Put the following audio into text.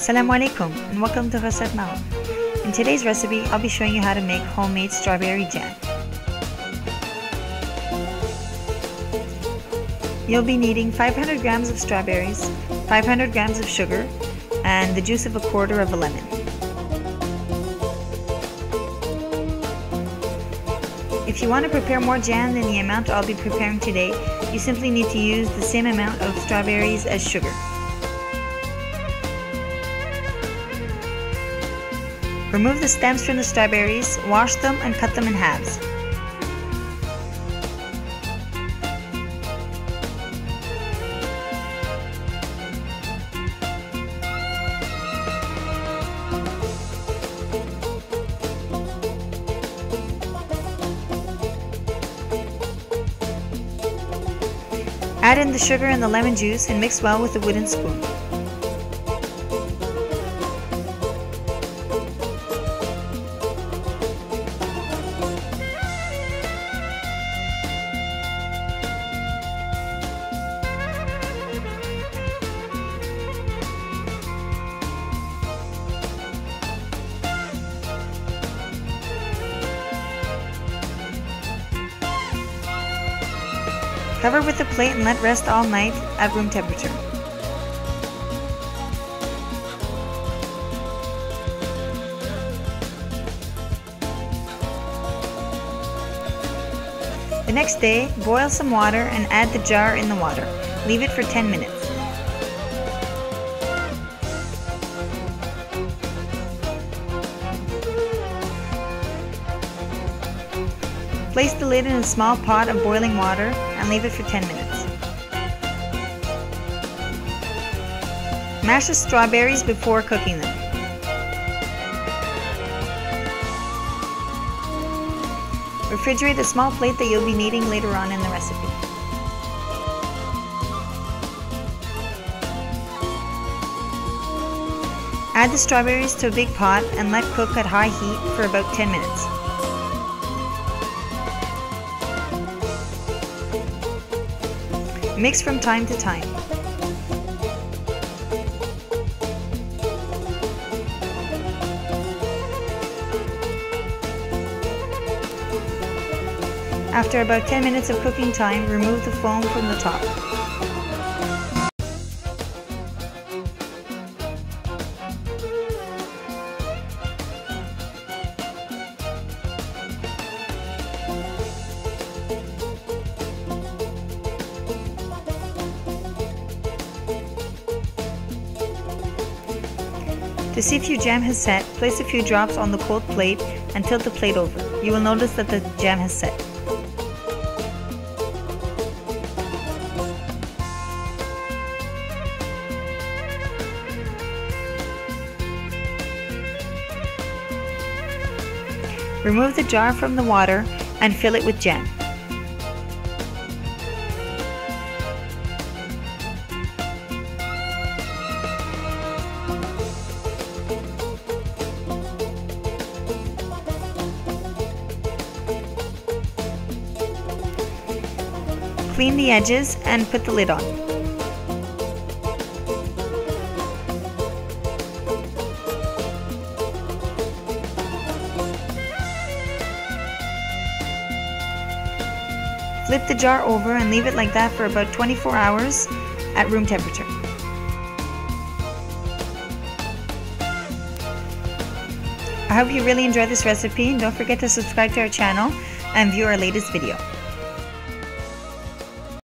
Assalamu alaikum and welcome to Recettes Maroc. In today's recipe, I'll be showing you how to make homemade strawberry jam. You'll be needing 500 grams of strawberries, 500 grams of sugar, and the juice of a quarter of a lemon. If you want to prepare more jam than the amount I'll be preparing today, you simply need to use the same amount of strawberries as sugar. Remove the stems from the strawberries, wash them and cut them in halves. Add in the sugar and the lemon juice and mix well with a wooden spoon. Cover with a plate and let rest all night at room temperature. The next day, boil some water and add the jar in the water. Leave it for 10 minutes. Place the lid in a small pot of boiling water and leave it for 10 minutes. Mash the strawberries before cooking them. Refrigerate the small plate that you'll be needing later on in the recipe. Add the strawberries to a big pot and let cook at high heat for about 10 minutes. Mix from time to time. After about 10 minutes of cooking time, remove the foam from the top. To see if your jam has set, place a few drops on the cold plate and tilt the plate over. You will notice that the jam has set. Remove the jar from the water and fill it with jam. Clean the edges and put the lid on. Flip the jar over and leave it like that for about 24 hours at room temperature. I hope you really enjoyed this recipe and don't forget to subscribe to our channel and view our latest video.